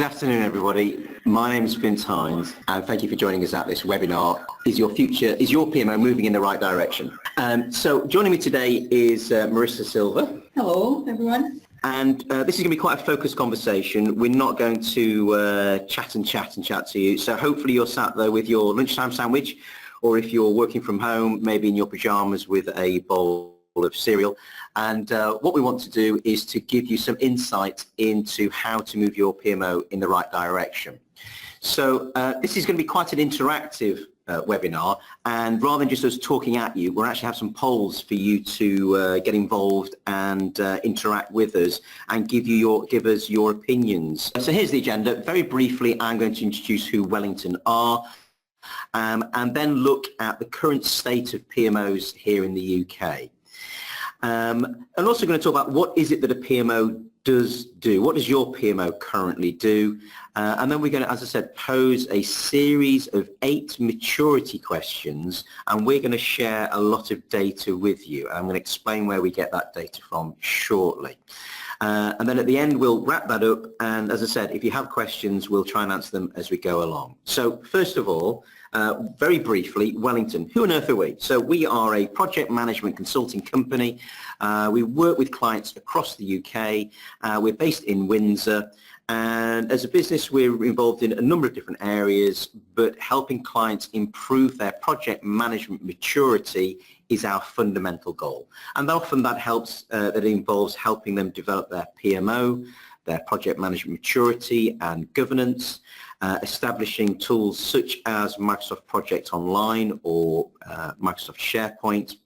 afternoon, everybody. My name is Vince Hines, and thank you for joining us at this webinar. Is your PMO moving in the right direction? So joining me today is Marissa Silva. Hello, everyone. And this is going to be quite a focused conversation. We're not going to chat to you. So hopefully you're sat there with your lunchtime sandwich, or if you're working from home, maybe in your pajamas with a bowl of cereal. And what we want to do is to give you some insight into how to move your PMO in the right direction. So this is going to be quite an interactive webinar, and rather than just us talking at you, we'll actually have some polls for you to get involved and interact with us and give us your opinions. So here's the agenda. Very briefly, I'm going to introduce who Wellingtone are, and then look at the current state of PMOs here in the UK. And also going to talk about what is it that a PMO does do. What does your PMO currently do? And then we're going to, as I said, pose a series of 8 maturity questions, and we're going to share a lot of data with you. And I'm going to explain where we get that data from shortly. And then at the end, we'll wrap that up. And as I said, if you have questions, we'll try and answer them as we go along. So first of all, very briefly, Wellingtone. Who on earth are we? So we are a project management consulting company. We work with clients across the UK. We're based in Windsor. And as a business, we're involved in a number of different areas, but helping clients improve their project management maturity is our fundamental goal. And often that involves helping them develop their PMO, their project management maturity and governance, establishing tools such as Microsoft Project Online or Microsoft SharePoint.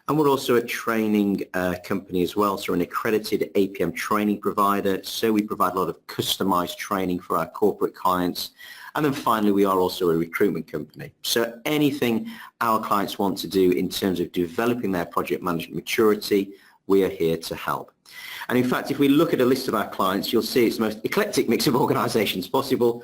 And we're also a training company as well, so we're an accredited APM training provider, so we provide a lot of customized training for our corporate clients. And then finally, we are also a recruitment company. So anything our clients want to do in terms of developing their project management maturity, we are here to help. And in fact, if we look at a list of our clients, you'll see it's the most eclectic mix of organizations possible,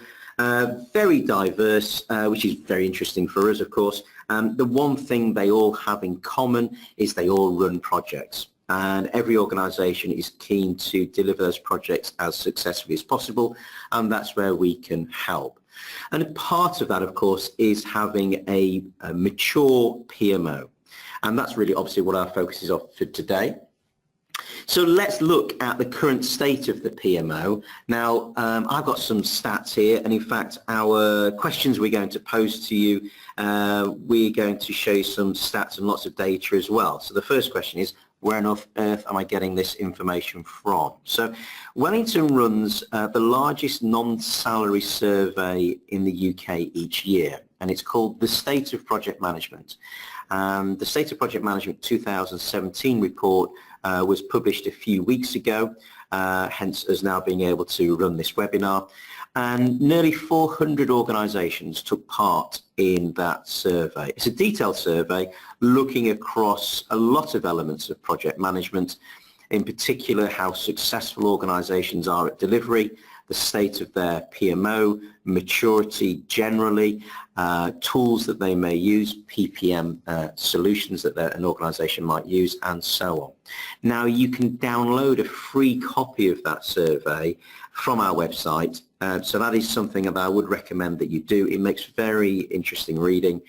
very diverse, which is very interesting for us, of course. The one thing they all have in common is they all run projects, and every organization is keen to deliver those projects as successfully as possible, and that's where we can help. And part of that, of course, is having a mature PMO, and that's really obviously what our focus is on for today. So let's look at the current state of the PMO. Now, I've got some stats here, and in fact, our questions we're going to pose to you, we're going to show you some stats and lots of data as well. So the first question is, where on earth am I getting this information from? So Wellingtone runs the largest non-salary survey in the UK each year, and it's called the State of Project Management. The State of Project Management 2017 report was published a few weeks ago, hence us now being able to run this webinar. And nearly 400 organisations took part in that survey. It's a detailed survey looking across a lot of elements of project management, in particular how successful organisations are at delivery, the state of their PMO, maturity generally, tools that they may use, PPM solutions that an organisation might use, and so on. Now, you can download a free copy of that survey from our website, so that is something that I would recommend that you do. It makes very interesting reading,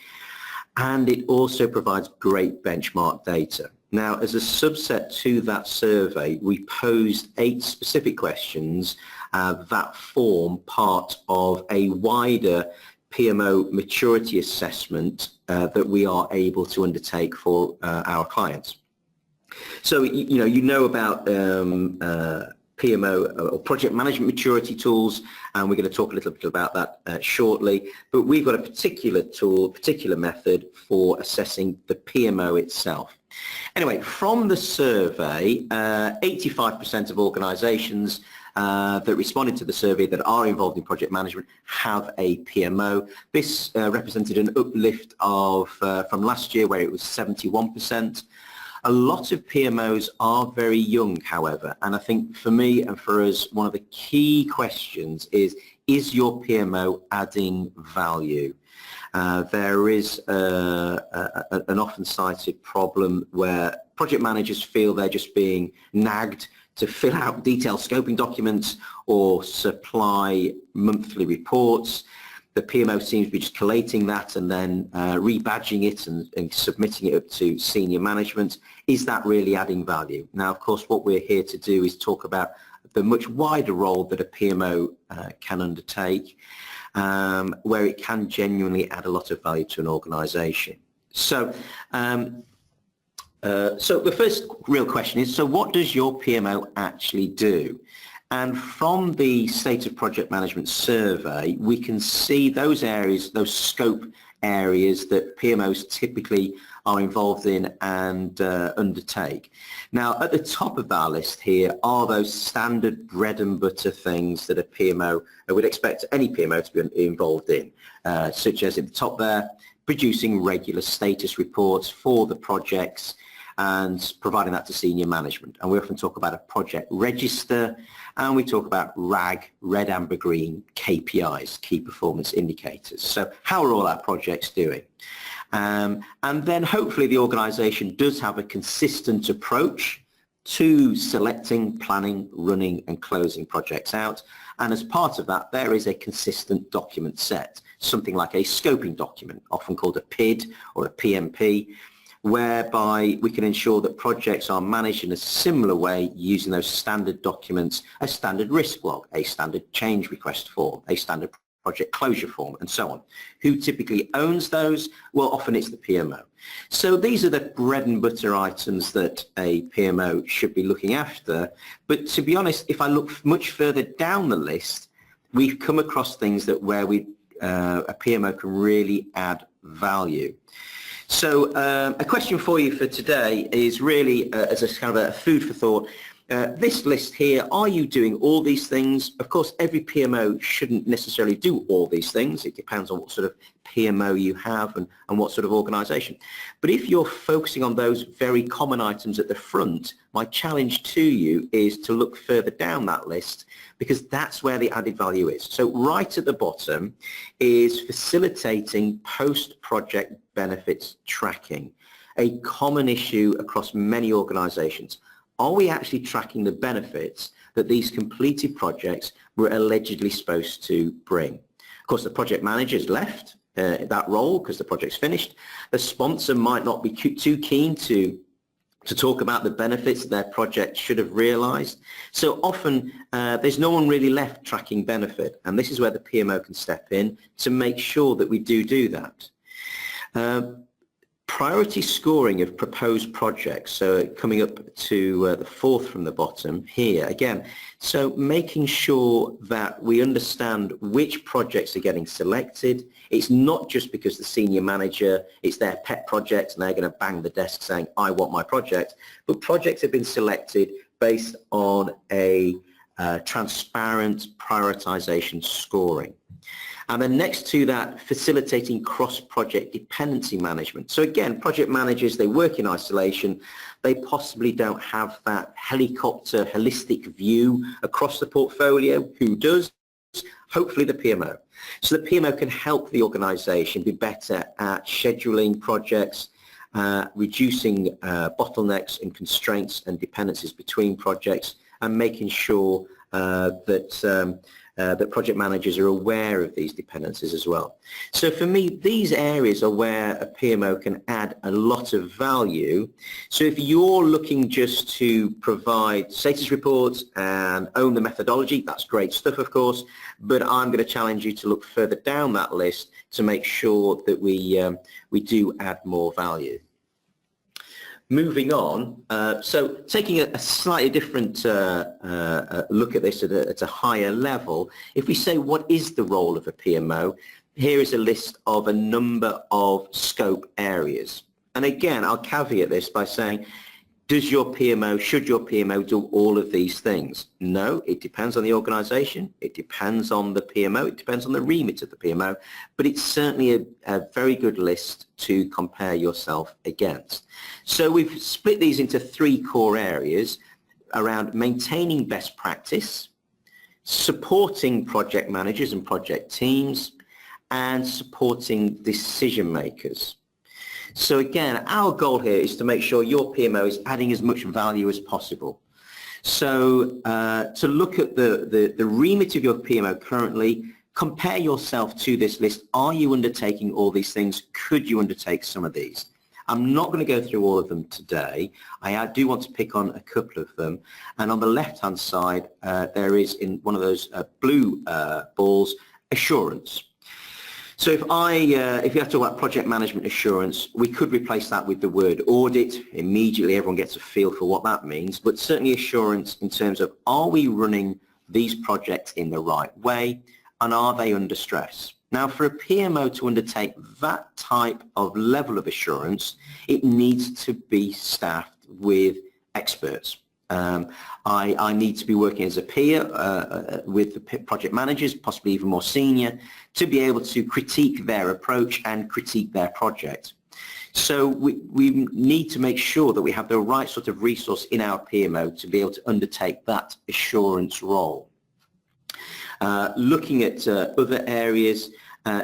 and it also provides great benchmark data. Now, as a subset to that survey, we posed 8 specific questions that form part of a wider PMO maturity assessment that we are able to undertake for our clients. So, you know about PMO or project management maturity tools, and we're going to talk a little bit about that shortly, but we've got a particular tool, particular method for assessing the PMO itself. Anyway, from the survey, 85% of organisations that responded to the survey that are involved in project management have a PMO. This represented an uplift of from last year, where it was 71%. A lot of PMOs are very young, however, and I think for me and for us, one of the key questions is your PMO adding value? There is an often cited problem where project managers feel they're just being nagged to fill out detailed scoping documents or supply monthly reports. The PMO seems to be just collating that and then rebadging it and submitting it up to senior management. Is that really adding value? Now, of course, what we're here to do is talk about the much wider role that a PMO can undertake, where it can genuinely add a lot of value to an organisation. So the first real question is, so what does your PMO actually do? And from the State of Project Management survey, we can see those areas, those scope areas that PMOs typically are involved in and undertake. Now, at the top of our list here are those standard bread and butter things that a PMO would expect any PMO to be involved in, such as at the top there, producing regular status reports for the projects and providing that to senior management. And we often talk about a project register, and we talk about RAG, red, amber, green, KPIs, key performance indicators. So how are all our projects doing? And then hopefully the organisation does have a consistent approach to selecting, planning, running and closing projects out. And as part of that, there is a consistent document set, something like a scoping document, often called a PID or a PMP, whereby we can ensure that projects are managed in a similar way using those standard documents, a standard risk log, a standard change request form, a standard project closure form, and so on. Who typically owns those? Well, often it's the PMO. So these are the bread and butter items that a PMO should be looking after. But to be honest, if I look much further down the list, we've come across things that where a PMO can really add value. So a question for you for today is really as a kind of a food for thought. This list here, are you doing all these things? Of course, every PMO shouldn't necessarily do all these things. It depends on what sort of PMO you have and what sort of organisation. But if you're focusing on those very common items at the front, my challenge to you is to look further down that list, because that's where the added value is. So right at the bottom is facilitating post-project benefits tracking, a common issue across many organisations. Are we actually tracking the benefits that these completed projects were allegedly supposed to bring? Of course, the project manager's left that role because the project's finished. The sponsor might not be too keen to talk about the benefits that their project should have realised. So often there's no one really left tracking benefit, and this is where the PMO can step in to make sure that we do that. Priority scoring of proposed projects, so coming up to the fourth from the bottom here again. So making sure that we understand which projects are getting selected. It's not just because the senior manager, it's their pet project and they're going to bang the desk saying, I want my project, but projects have been selected based on a transparent prioritization scoring. And then next to that, facilitating cross-project dependency management. So again, project managers, they work in isolation. They possibly don't have that helicopter, holistic view across the portfolio. Who does? Hopefully the PMO. So the PMO can help the organisation be better at scheduling projects, reducing bottlenecks and constraints and dependencies between projects, and making sure that project managers are aware of these dependencies as well. So for me, these areas are where a PMO can add a lot of value. So if you're looking just to provide status reports and own the methodology, that's great stuff, of course, but I'm going to challenge you to look further down that list to make sure that we do add more value. Moving on, so taking a slightly different look at this at a higher level, if we say what is the role of a PMO, here is a list of a number of scope areas. And again, I'll caveat this by saying, should your PMO do all of these things? No, it depends on the organisation, it depends on the PMO, it depends on the remit of the PMO, but it's certainly a very good list to compare yourself against. So we've split these into three core areas around maintaining best practice, supporting project managers and project teams, and supporting decision makers. So again, our goal here is to make sure your PMO is adding as much value as possible. So to look at the remit of your PMO currently, compare yourself to this list. Are you undertaking all these things? Could you undertake some of these? I'm not going to go through all of them today. I do want to pick on a couple of them. And on the left-hand side, there is in one of those blue balls, assurance. So if you have to talk about project management assurance, we could replace that with the word audit. Immediately everyone gets a feel for what that means, but certainly assurance in terms of, are we running these projects in the right way, and are they under stress? Now, for a PMO to undertake that type of level of assurance, it needs to be staffed with experts. I need to be working as a peer with the project managers, possibly even more senior, to be able to critique their approach and critique their project. So we need to make sure that we have the right sort of resource in our PMO to be able to undertake that assurance role. Looking at other areas,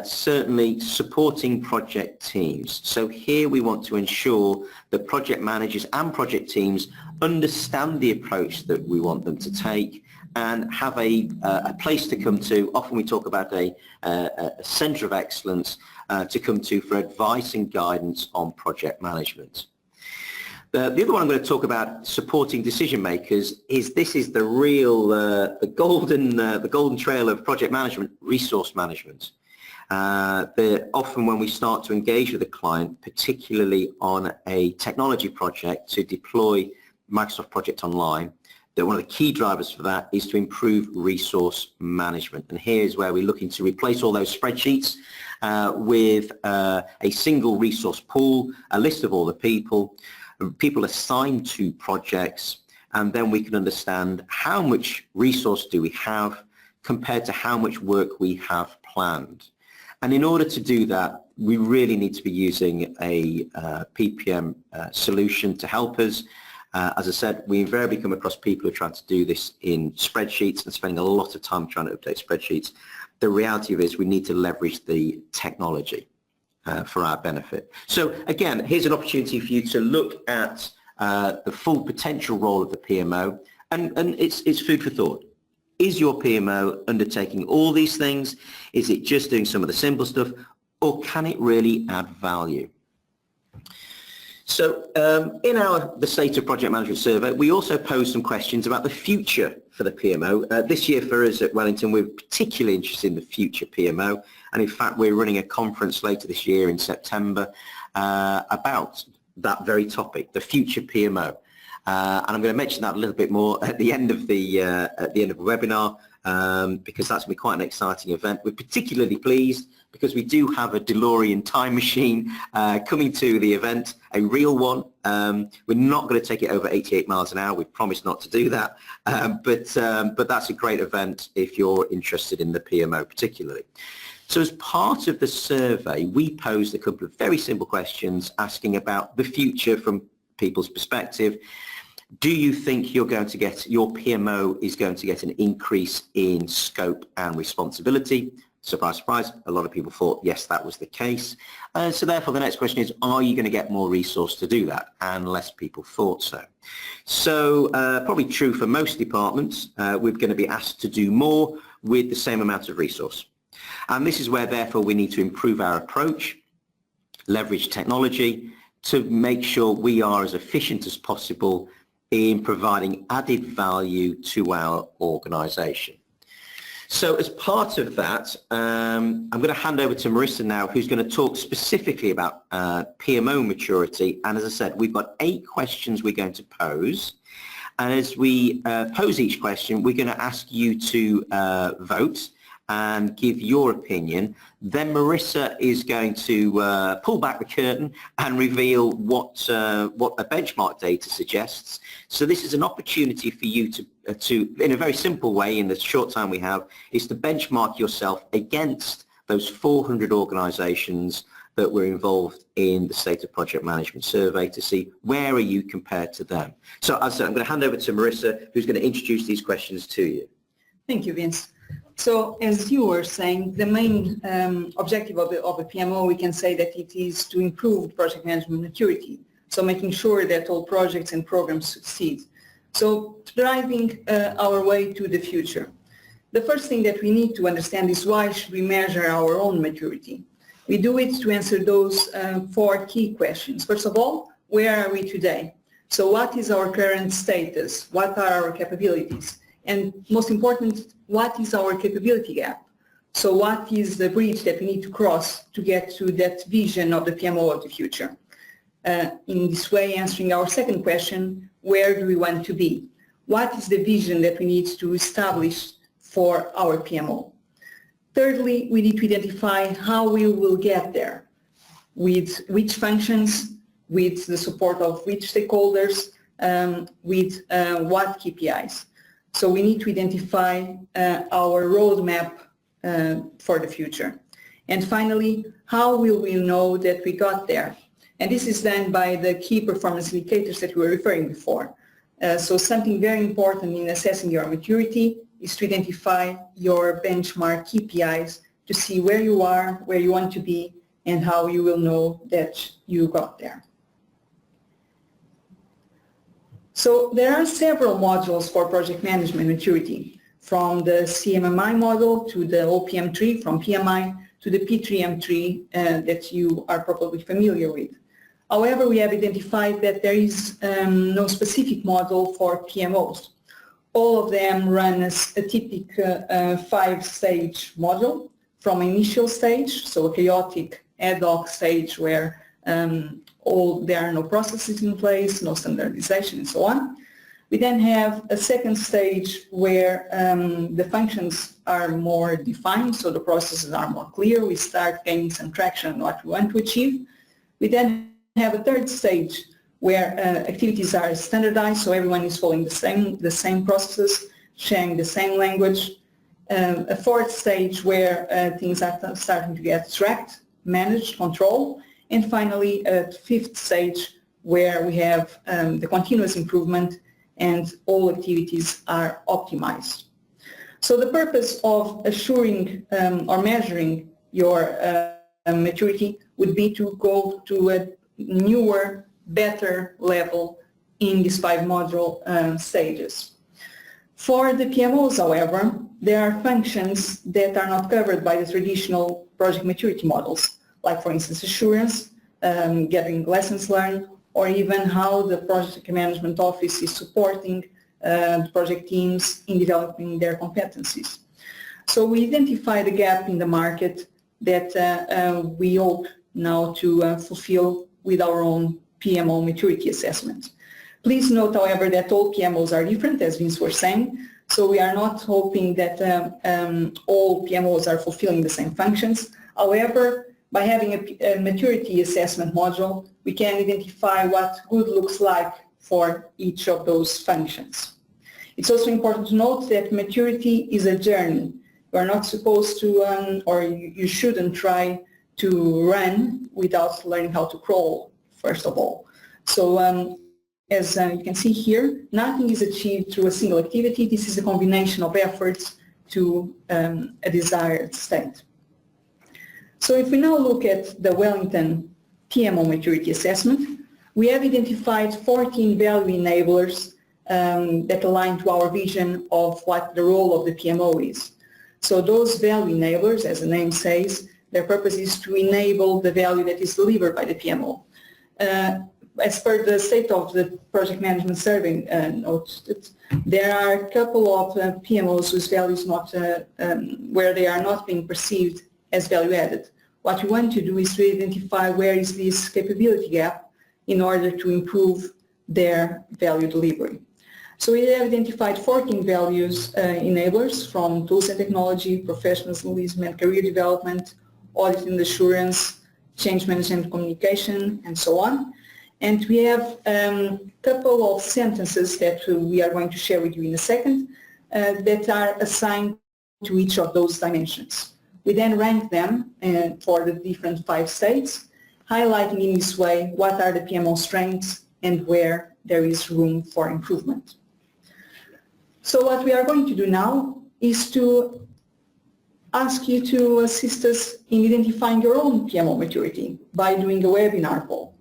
certainly supporting project teams. So here we want to ensure that project managers and project teams understand the approach that we want them to take and have a place to come to. Often we talk about a centre of excellence to come to for advice and guidance on project management. The other one I'm going to talk about, supporting decision makers, is this is the real the golden trail of project management, resource management. Often when we start to engage with a client, particularly on a technology project to deploy Microsoft Project Online, that one of the key drivers for that is to improve resource management. And here's where we're looking to replace all those spreadsheets with a single resource pool, a list of all the people assigned to projects, and then we can understand how much resource do we have compared to how much work we have planned. And in order to do that, we really need to be using a PPM solution to help us. As I said, we invariably come across people who are trying to do this in spreadsheets and spending a lot of time trying to update spreadsheets. The reality of it is we need to leverage the technology for our benefit. So again, here's an opportunity for you to look at the full potential role of the PMO, and it's food for thought. Is your PMO undertaking all these things? Is it just doing some of the simple stuff, or can it really add value? So in the State of Project Management survey, we also posed some questions about the future for the PMO. This year for us at Wellington, we're particularly interested in the future PMO. And in fact, we're running a conference later this year in September about that very topic, the future PMO. And I'm going to mention that a little bit more at the end of the webinar, because that's going to be quite an exciting event. We're particularly pleased because we do have a DeLorean time machine coming to the event, a real one. We're not going to take it over 88 miles an hour. We've promised not to do that. But that's a great event if you're interested in the PMO particularly. So as part of the survey, we posed a couple of very simple questions asking about the future from people's perspective. Do you think your PMO is going to get an increase in scope and responsibility? Surprise, surprise, a lot of people thought yes, that was the case. So therefore the next question is, are you going to get more resource to do that? And less people thought so. So probably true for most departments, we're going to be asked to do more with the same amount of resource. And this is where therefore we need to improve our approach, leverage technology to make sure we are as efficient as possible in providing added value to our organisation. So as part of that, I'm going to hand over to Marissa now, who's going to talk specifically about PMO maturity. And as I said, we've got 8 questions we're going to pose. And as we pose each question, we're going to ask you to vote and give your opinion. Then Marissa is going to pull back the curtain and reveal what the benchmark data suggests. So this is an opportunity for you to, in a very simple way, in the short time we have, is to benchmark yourself against those 400 organisations that were involved in the State of Project Management survey to see where are you compared to them. So as I said, I'm going to hand over to Marissa, who's going to introduce these questions to you. Thank you, Vince. So as you were saying, the main objective of a PMO, we can say that it is to improve project management maturity. So making sure that all projects and programs succeed. So driving our way to the future. The first thing that we need to understand is why should we measure our own maturity? We do it to answer those four key questions. First of all, where are we today? So what is our current status? What are our capabilities? And most important, what is our capability gap? So what is the bridge that we need to cross to get to that vision of the PMO of the future? In this way, answering our second question, where do we want to be? What is the vision that we need to establish for our PMO? Thirdly, we need to identify how we will get there, with which functions, with the support of which stakeholders, with what KPIs. So we need to identify our roadmap for the future. And finally, how will we know that we got there? And this is done by the key performance indicators that we were referring before. So something very important in assessing your maturity is to identify your benchmark KPIs to see where you are, where you want to be, and how you will know that you got there. So there are several modules for project management maturity, from the CMMI model to the OPM tree, from PMI to the P3M tree that you are probably familiar with. However, we have identified that there is no specific model for PMOs. All of them run as a typical five-stage model, from initial stage, so a chaotic ad hoc stage where there are no processes in place, no standardization, and so on. We then have a second stage where the functions are more defined, so the processes are more clear. We start gaining some traction on what we want to achieve. We then have a third stage where activities are standardized, so everyone is following the same processes, sharing the same language. A fourth stage where things are starting to get tracked, managed, controlled. And finally, a fifth stage where we have the continuous improvement and all activities are optimized. So the purpose of assuring or measuring your maturity would be to go to a newer, better level in these five module stages. For the PMOs, however, there are functions that are not covered by the traditional project maturity models, like for instance assurance, gathering lessons learned, or even how the project management office is supporting the project teams in developing their competencies. So we identify the gap in the market that we hope now to fulfill with our own PMO maturity assessment. Please note, however, that all PMOs are different, as Vince was saying, so we are not hoping that all PMOs are fulfilling the same functions. However, by having a maturity assessment module, we can identify what good looks like for each of those functions. It's also important to note that maturity is a journey. You are not supposed to, or you shouldn't try to run without learning how to crawl, first of all. So as you can see here, nothing is achieved through a single activity. This is a combination of efforts to a desired state. So if we now look at the Wellingtone PMO maturity assessment, we have identified 14 value enablers that align to our vision of what the role of the PMO is. So those value enablers, as the name says, their purpose is to enable the value that is delivered by the PMO. As per the State of the Project Management Survey notes, there are a couple of PMOs whose values where they are not being perceived as value added. What we want to do is to identify where is this capability gap in order to improve their value delivery. So we have identified 14 values enablers, from tools and technology, professionalism and career development, audit and assurance, change management and communication, and so on. And we have a couple of sentences that we are going to share with you in a second that are assigned to each of those dimensions. We then rank them for the different 5 states, highlighting in this way what are the PMO strengths and where there is room for improvement. So what we are going to do now is to ask you to assist us in identifying your own PMO maturity by doing a webinar poll.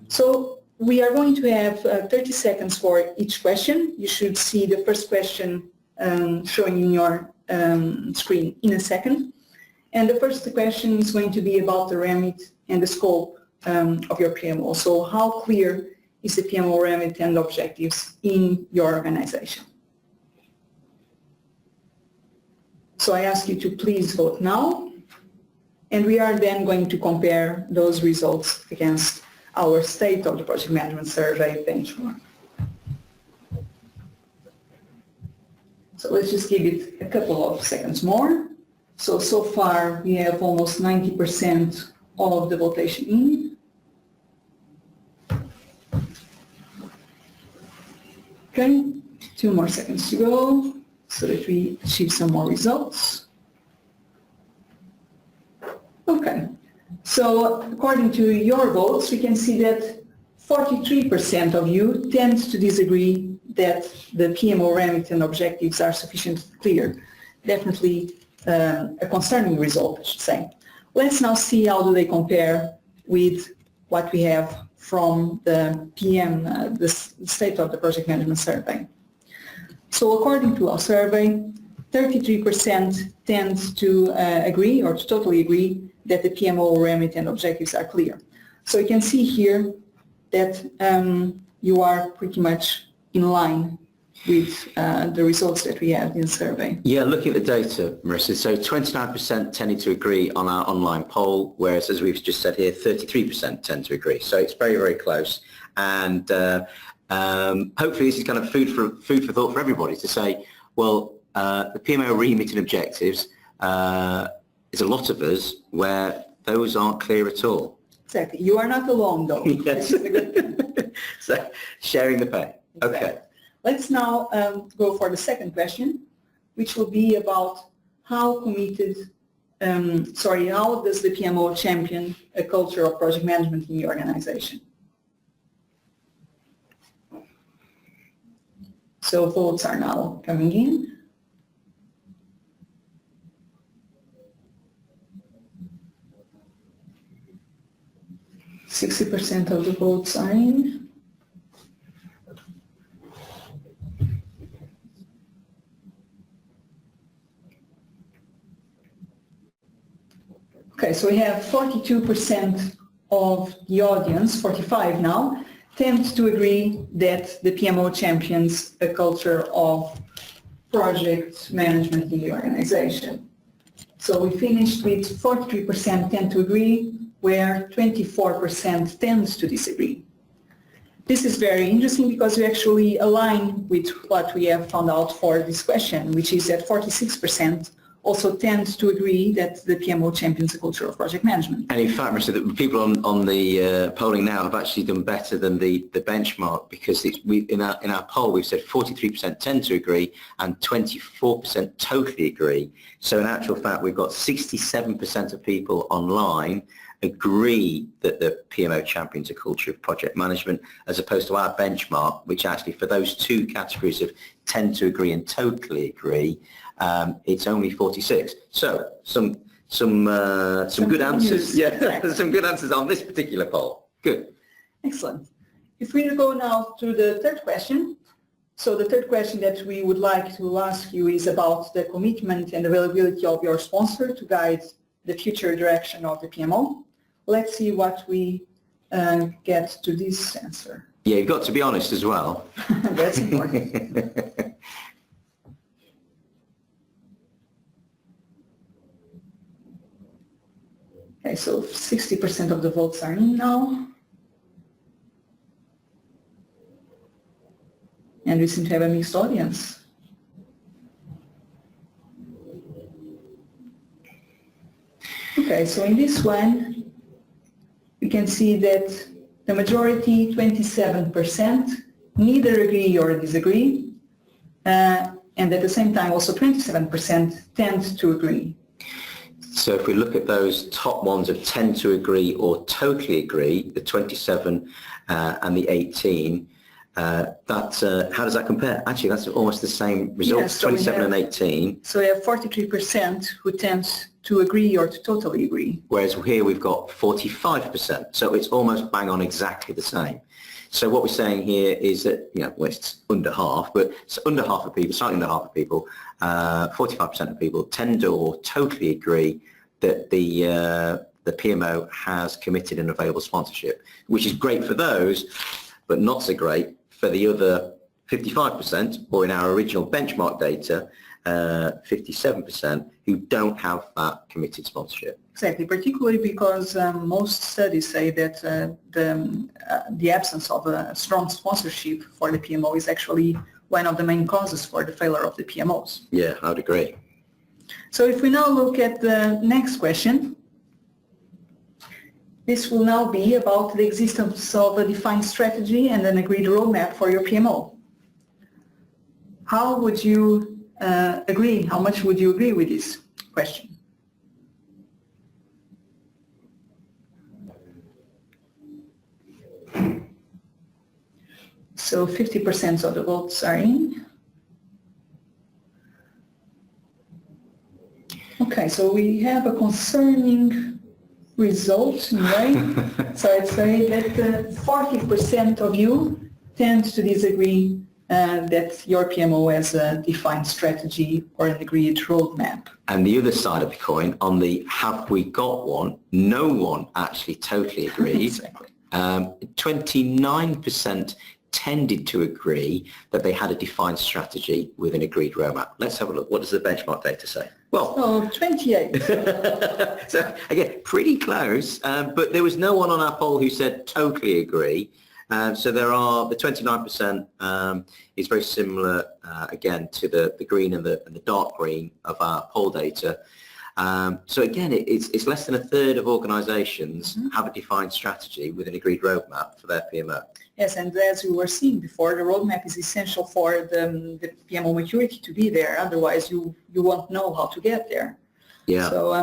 So we are going to have 30 seconds for each question. You should see the first question showing in your screen in a second. And the first question is going to be about the remit and the scope of your PMO. So how clear is the PMO remit and objectives in your organization? So I ask you to please vote now. And we are then going to compare those results against our State of the Project Management Survey benchmark. So let's just give it a couple of seconds more. So far we have almost 90% of the votation in. Okay, 2 more seconds to go so that we achieve some more results. Okay, so according to your votes, we can see that 43% of you tend to disagree that the PMO remit and objectives are sufficiently clear. Definitely a concerning result, I should say. Let's now see how do they compare with what we have from the the State of the Project Management Survey. So according to our survey, 33% tend to agree or to totally agree that the PMO remit and objectives are clear. So you can see here that you are pretty much in line with the results that we have in the survey. Yeah, looking at the data, Marissa, so 29% tended to agree on our online poll, whereas as we've just said here, 33% tend to agree. So it's very, very close. And hopefully this is kind of food for thought for everybody to say, well, the PMO remit and objectives is a lot of us where those aren't clear at all. Exactly. You are not alone, though. Yes. So sharing the pain. Exactly. Okay. Let's now go for the second question, which will be about how committed, how does the PMO champion a culture of project management in the organization? So votes are now coming in. %60 of the votes are in. Okay, so we have 42% of the audience, 45 now, tend to agree that the PMO champions a culture of project management in the organization. So we finished with 43% tend to agree, where 24% tends to disagree. This is very interesting because we actually align with what we have found out for this question, which is that 46% also tend to agree that the PMO champions a culture of project management. And in fact, Marissa, the people on the polling now have actually done better than the benchmark, because in our poll we've said 43% tend to agree and 24% totally agree. So in actual fact, we've got 67% of people online agree that the PMO champions a culture of project management, as opposed to our benchmark, which actually for those two categories of tend to agree and totally agree, it's only 46. So some good answers. Yeah, some good answers on this particular poll. Good. Excellent. If we go now to the third question. So the third question that we would like to ask you is about the commitment and availability of your sponsor to guide the future direction of the PMO. Let's see what we get to this answer. Yeah, you've got to be honest as well. That's important. Okay, so 60% of the votes are in now. And we seem to have a mixed audience. Okay, so in this one, you can see that the majority, 27%, neither agree or disagree. And at the same time, also 27% tend to agree. So if we look at those top ones of tend to agree or totally agree, the 27 and the 18, How does that compare? Actually, that's almost the same result, Yes, so 27 and 18. So we have 43% who tend to agree or to totally agree. Whereas here we've got 45%. So it's almost bang on exactly the same. So what we're saying here is that, well, it's under half, but it's under half of people, slightly under half of people, 45% of people tend to or totally agree that the PMO has committed and available sponsorship, which is great for those, but not so great for the other 55%, or in our original benchmark data, 57% who don't have that committed sponsorship. Exactly, particularly because most studies say that the absence of a strong sponsorship for the PMO is actually one of the main causes for the failure of the PMOs. Yeah, I would agree. So if we now look at the next question, this will now be about the existence of a defined strategy and an agreed roadmap for your PMO. How would you agree? How much would you agree with this question? So 50% of the votes are in. Okay, so we have a concerning result in a way. So I'd say that 40% of you tend to disagree that your PMO has a defined strategy or an agreed roadmap. And the other side of the coin, on the have we got one, no one actually totally agreed. Exactly. 29% tended to agree that they had a defined strategy with an agreed roadmap. Let's have a look. What does the benchmark data say? Well, Oh, 28. so again, pretty close, but there was no one on our poll who said totally agree. So there are, the 29% is very similar, again, to the green and the dark green of our poll data. So again, it's less than a third of organisations have a defined strategy with an agreed roadmap for their PMO. Yes, and as we were seeing before, the roadmap is essential for the PMO maturity to be there. Otherwise, you won't know how to get there. Yeah. So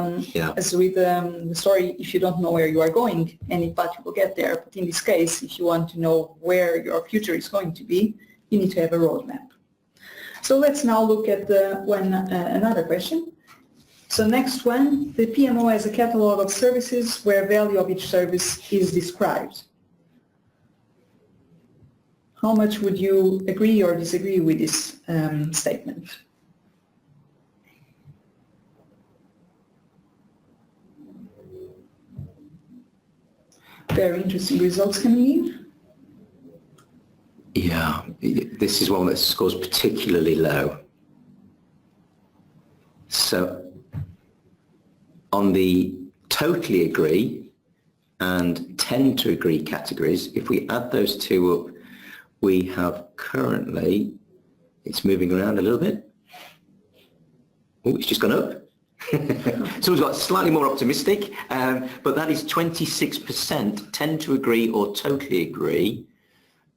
as with the story, if you don't know where you are going, any path you will get there. But in this case, if you want to know where your future is going to be, you need to have a roadmap. So let's now look at another question. So next one, the PMO has a catalog of services where value of each service is described. How much would you agree or disagree with this statement? Very interesting results coming in. Yeah, this is one that scores particularly low. So on the totally agree and tend to agree categories, if we add those two up, we have currently, it's moving around a little bit. Oh, it's just gone up. Someone's got slightly more optimistic, but that is 26% tend to agree or totally agree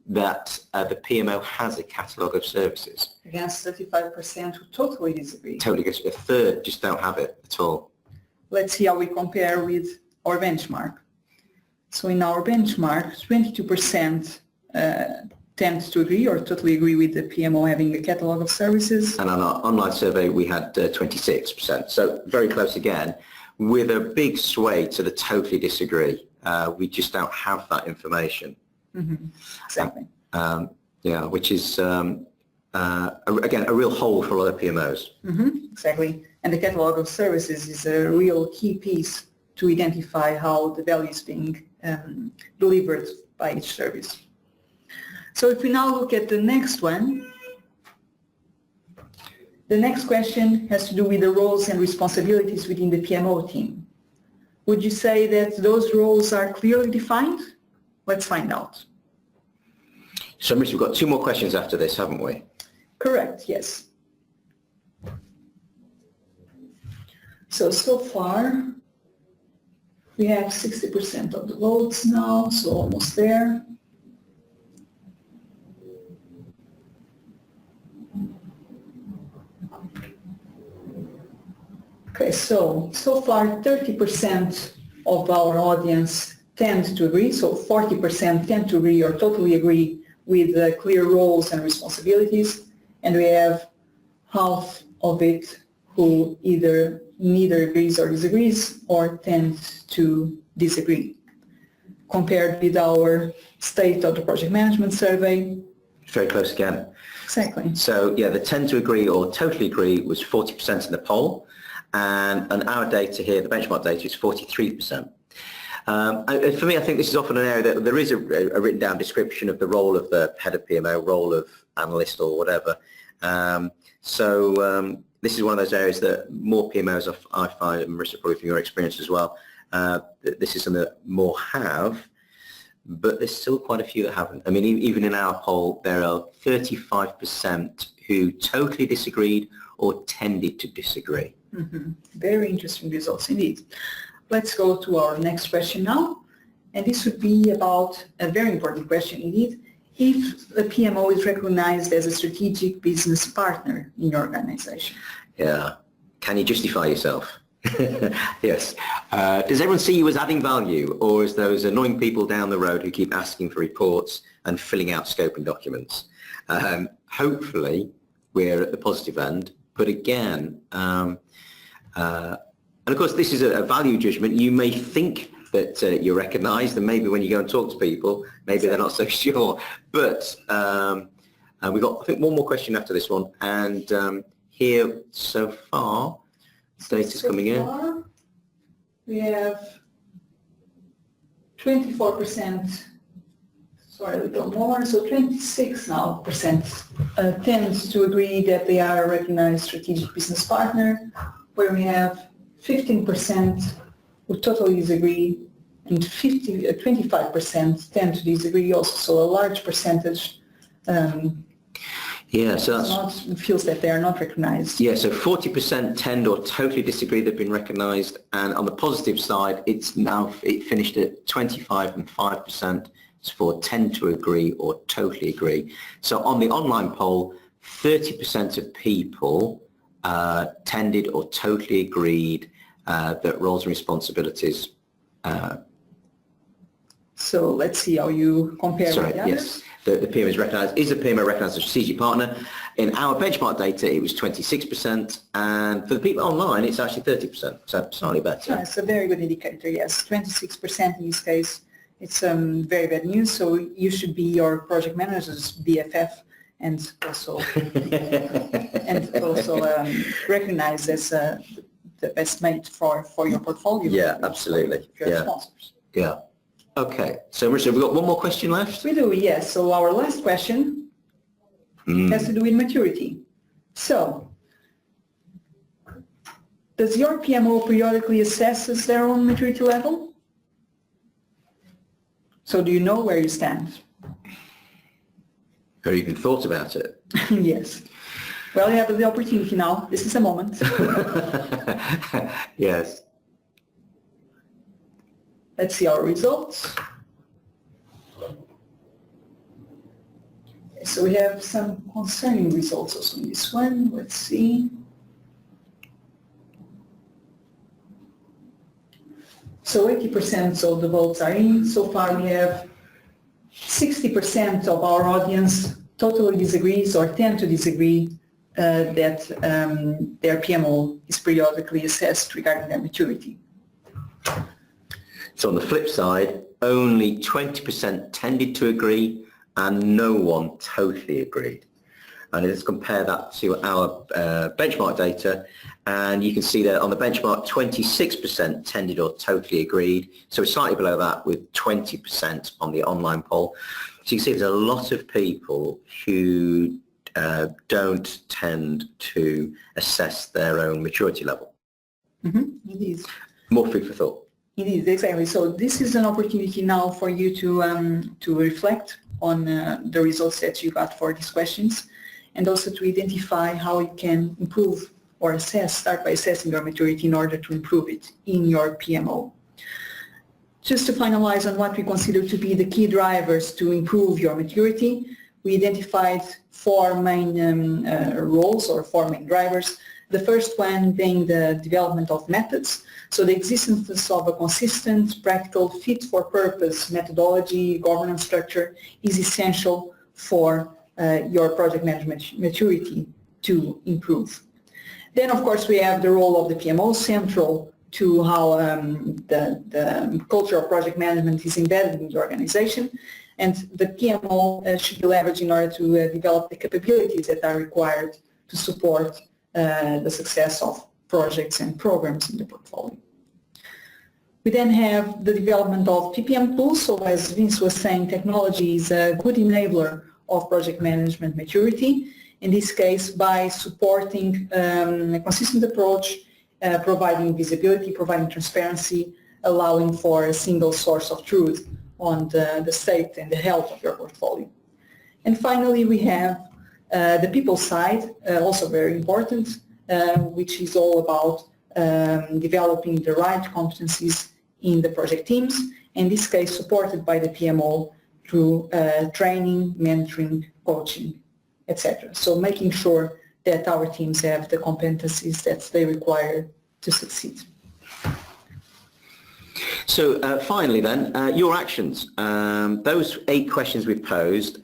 that the PMO has a catalogue of services. Against 35% who totally disagree. Totally agree. A third just don't have it at all. Let's see how we compare with our benchmark. So in our benchmark, 22% tend to agree or totally agree with the PMO having a catalogue of services. And on our online survey, we had 26%. So very close again, with a big sway to the totally disagree. We just don't have that information. Mm-hmm. Exactly. Yeah, which is, again, a real hole for a lot of PMOs. Mm-hmm. Exactly. And the catalogue of services is a real key piece to identify how the value is being delivered by each service. So if we now look at the next one, the next question has to do with the roles and responsibilities within the PMO team. Would you say that those roles are clearly defined? Let's find out. So, Miss, we've got two more questions after this, haven't we? Correct, yes. So far, we have 60% of the votes now, so almost there. Okay, so far 30% of our audience tend to agree, so 40% tend to agree or totally agree with clear roles and responsibilities, and we have half of it who either neither agrees or disagrees or tends to disagree. Compared with our state of the project management survey. It's very close again. Exactly. So yeah, the tend to agree or totally agree was 40% in the poll, and our data here, the benchmark data, is 43%. And for me, I think this is often an area that there is a written down description of the role of the head of PMO, role of analyst or whatever. This is one of those areas that more PMOs, I find, and Marissa, probably from your experience as well, this is something that more have, but there's still quite a few that haven't. I mean, even in our poll, there are 35% who totally disagreed or tended to disagree. Mm-hmm. Very interesting results indeed. Let's go to our next question now, and this would be about a very important question indeed. If a PMO is recognized as a strategic business partner in your organization. Yeah. Can you justify yourself? Yes. Does everyone see you as adding value, or as those annoying people down the road who keep asking for reports and filling out scoping documents? Hopefully we're at the positive end, but again, and of course this is a value judgment. You may think that you're recognised, and maybe when you go and talk to people, maybe they're not so sure. But we've got, I think, one more question after this one, and here so far, data's coming in. We have 24%, sorry, a little more, so 26% now tends to agree that they are a recognized strategic business partner, where we have 15% who totally disagree, and 25% tend to disagree also, so a large percentage feels that they are not recognized. Yeah, so 40% tend or totally disagree they've been recognized, and on the positive side, it finished at 25 and 5% for tend to agree or totally agree. So on the online poll, 30% of people tended or totally agreed that roles and responsibilities. So let's see how you compare with the others. Yes. The PMO is recognised. Is a PMO recognised as a strategic partner? In our benchmark data, it was 26%, and for the people online, it's actually 30%, so slightly better. Yeah, it's a very good indicator, yes. 26% in this case, it's very bad news, so you should be your project manager's BFF and also, recognized as the best mate for your portfolio. Yeah, absolutely. For your sponsors. Yeah. Okay, so Marissa, we've got one more question left? We do, yes. So our last question has to do with maturity. So, does your PMO periodically assess their own maturity level? So do you know where you stand? Have you even thought about it? Yes. Well, you have the opportunity now. This is a moment. Yes. Let's see our results. So we have some concerning results also in this one. Let's see. So 80% of the votes are in. So far we have 60% of our audience totally disagrees or tend to disagree that their PMO is periodically assessed regarding their maturity. So on the flip side, only 20% tended to agree and no one totally agreed. And let's compare that to our benchmark data, and you can see that on the benchmark 26% tended or totally agreed, so we're slightly below that with 20% on the online poll. So you can see there's a lot of people who don't tend to assess their own maturity level. Mm-hmm. It is. More food for thought. It is, exactly. So this is an opportunity now for you to reflect on the results that you got for these questions, and also to identify how you can improve or start by assessing your maturity in order to improve it in your PMO. Just to finalize on what we consider to be the key drivers to improve your maturity, we identified four main roles or four main drivers. The first one being the development of methods. So the existence of a consistent, practical, fit-for-purpose methodology, governance structure is essential for your project management maturity to improve. Then, of course, we have the role of the PMO, central to how the culture of project management is embedded in the organization. And the PMO should be leveraged in order to develop the capabilities that are required to support the success of projects and programs in the portfolio. We then have the development of PPM tools. So as Vince was saying, technology is a good enabler of project management maturity. In this case, by supporting a consistent approach, providing visibility, providing transparency, allowing for a single source of truth on the state and the health of your portfolio. And finally, we have the people side, also very important, which is all about developing the right competencies in the project teams, in this case supported by the PMO through training, mentoring, coaching, etc. So making sure that our teams have the competencies that they require to succeed. So finally then, your actions. Those 8 questions we've posed,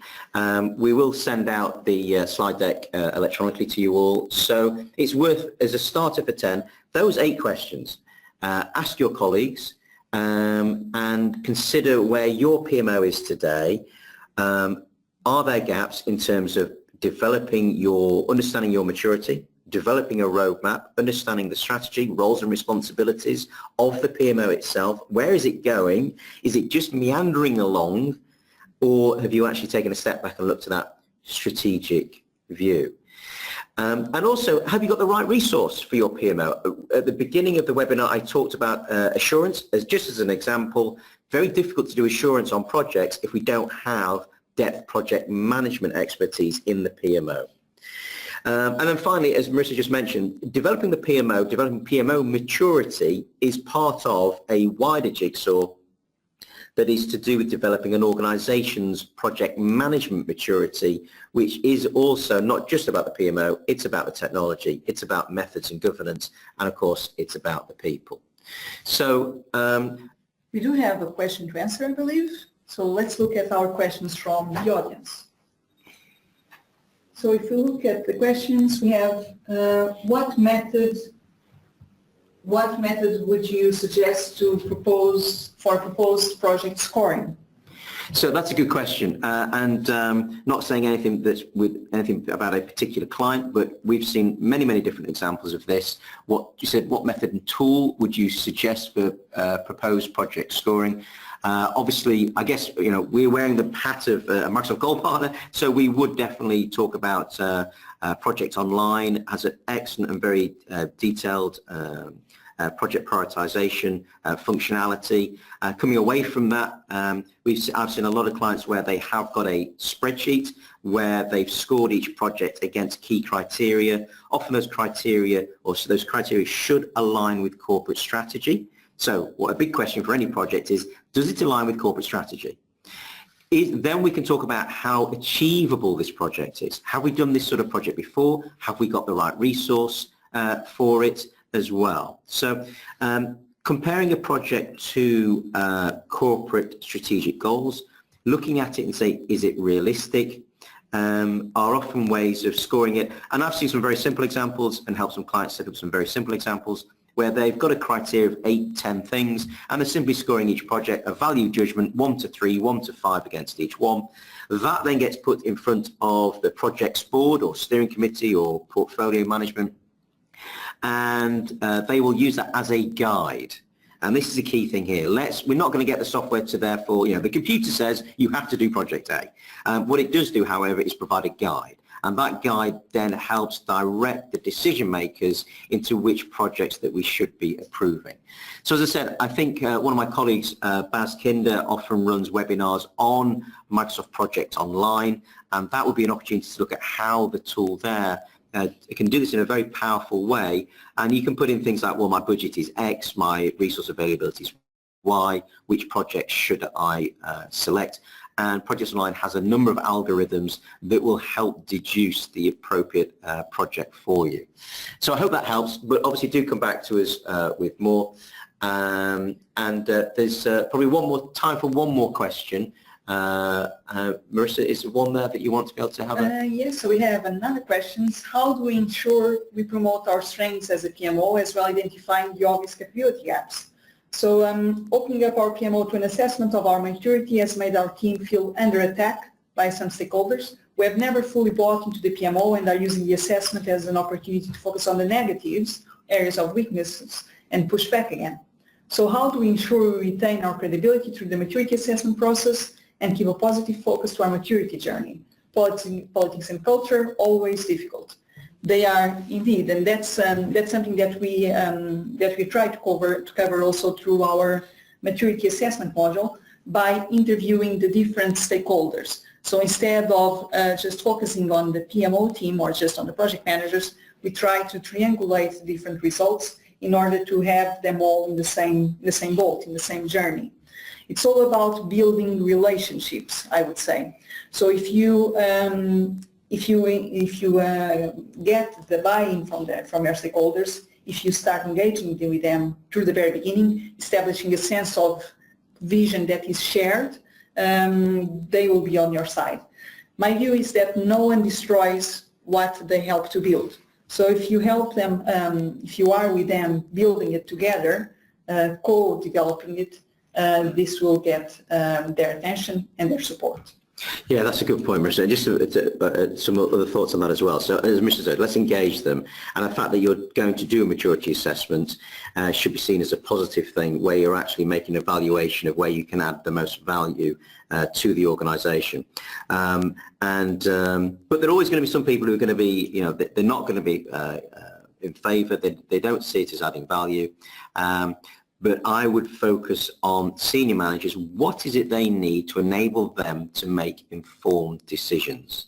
we will send out the slide deck electronically to you all. So it's worth, as a starter for 10, those 8 questions. Ask your colleagues and consider where your PMO is today. Are there gaps in terms of understanding your maturity, developing a roadmap, understanding the strategy, roles and responsibilities of the PMO itself? Where is it going? Is it just meandering along, or have you actually taken a step back and looked at that strategic view? And also, have you got the right resource for your PMO? At the beginning of the webinar, I talked about assurance just as an example. Very difficult to do assurance on projects if we don't have depth project management expertise in the PMO. And then finally, as Marissa just mentioned, developing PMO maturity is part of a wider jigsaw that is to do with developing an organization's project management maturity, which is also not just about the PMO, it's about the technology, it's about methods and governance, and of course, it's about the people. So we do have a question to answer, I believe. So let's look at our questions from the audience. So if we look at the questions, we have what method would you suggest to propose for proposed project scoring? So that's a good question, and not saying anything about a particular client, but we've seen many different examples of this. What you said, what method and tool would you suggest for proposed project scoring? Obviously, I guess we're wearing the hat of a Microsoft Gold partner, so we would definitely talk about Project Online as an excellent and very detailed project prioritization functionality. Coming away from that, I've seen a lot of clients where they have got a spreadsheet where they've scored each project against key criteria. Often those criteria should align with corporate strategy. So what a big question for any project is, does it align with corporate strategy? Then we can talk about how achievable this project is. Have we done this sort of project before? Have we got the right resource for it as well? So comparing a project to corporate strategic goals, looking at it and say, is it realistic? Are often ways of scoring it. And I've seen some very simple examples and helped some clients set up some very simple examples where they've got a criteria of 8, 10 things, and they're simply scoring each project a value judgment, 1 to 3, 1 to 5 against each one. That then gets put in front of the projects board or steering committee or portfolio management, and they will use that as a guide. And this is a key thing here. We're not going to get the software to therefore, the computer says you have to do project A. What it does do, however, is provide a guide. And that guide then helps direct the decision makers into which projects that we should be approving. So as I said, I think one of my colleagues, Baz Kinder, often runs webinars on Microsoft Project Online, and that would be an opportunity to look at how the tool there it can do this in a very powerful way, and you can put in things like, well, my budget is X, my resource availability is Y, which projects should I select? And Project Online has a number of algorithms that will help deduce the appropriate project for you. So I hope that helps, but obviously do come back to us with more. And there's probably time for one more question. Marissa, is there one there that you want to be able to have? Yes, so we have another question. How do we ensure we promote our strengths as a PMO as well identifying the obvious capability gaps? So opening up our PMO to an assessment of our maturity has made our team feel under attack by some stakeholders. We have never fully bought into the PMO and are using the assessment as an opportunity to focus on the negatives, areas of weaknesses, and push back again. So how do we ensure we retain our credibility through the maturity assessment process and keep a positive focus to our maturity journey? Politics and culture, always difficult. They are indeed, and that's something that we try to cover also through our maturity assessment module by interviewing the different stakeholders. So instead of just focusing on the PMO team or just on the project managers, we try to triangulate the different results in order to have them all in the same boat, in the same journey. It's all about building relationships, I would say. So if you get the buy-in from your stakeholders, if you start engaging with them through the very beginning, establishing a sense of vision that is shared, they will be on your side. My view is that no one destroys what they help to build. So if you help them, if you are with them building it together, co-developing it, this will get their attention and their support. Yeah, that's a good point, Marissa. Just some other thoughts on that as well. So as Marissa said, let's engage them. And the fact that you're going to do a maturity assessment should be seen as a positive thing where you're actually making an evaluation of where you can add the most value to the organisation. But there are always going to be some people who are going to be, they're not going to be in favour. They don't see it as adding value. But I would focus on senior managers. What is it they need to enable them to make informed decisions?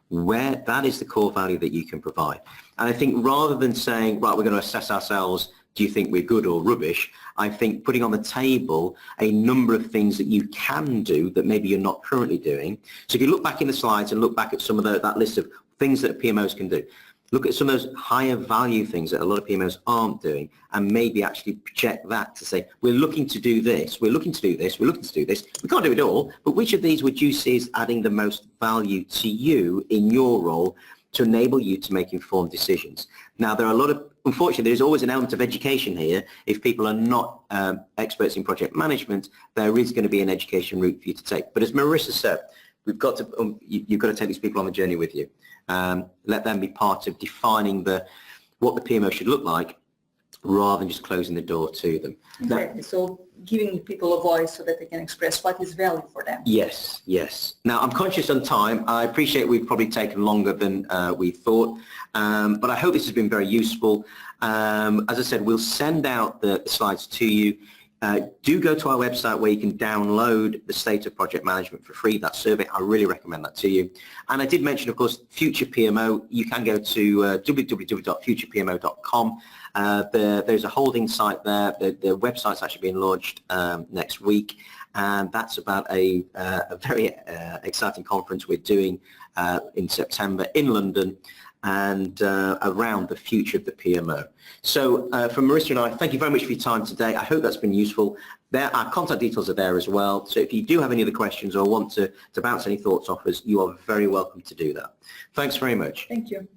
Where that is the core value that you can provide. And I think rather than saying, right, we're going to assess ourselves, do you think we're good or rubbish? I think putting on the table a number of things that you can do that maybe you're not currently doing. So if you look back in the slides and look back at some of that list of things that PMOs can do, look at some of those higher value things that a lot of PMOs aren't doing and maybe actually project that to say, we're looking to do this, we're looking to do this, we're looking to do this. We can't do it all, but which of these would you see as adding the most value to you in your role to enable you to make informed decisions? Now, there are a lot of, unfortunately, there's always an element of education here. If people are not experts in project management, there is going to be an education route for you to take. But as Marissa said, we've got to, you've got to take these people on the journey with you. Let them be part of defining what the PMO should look like rather than just closing the door to them. Exactly. So giving people a voice so that they can express what is value for them. Yes, yes. Now, I'm conscious on time. I appreciate we've probably taken longer than we thought, but I hope this has been very useful. As I said, we'll send out the slides to you. Do go to our website where you can download the State of Project Management for free, that survey. I really recommend that to you. And I did mention, of course, Future PMO. You can go to www.futurepmo.com. There's a holding site there. The website's actually being launched next week. And that's about a very exciting conference we're doing in September in London and around the future of the PMO. So from Marissa and I, thank you very much for your time today. I hope that's been useful. Our contact details are there as well. So if you do have any other questions or want to bounce any thoughts off us, you are very welcome to do that. Thanks very much. Thank you.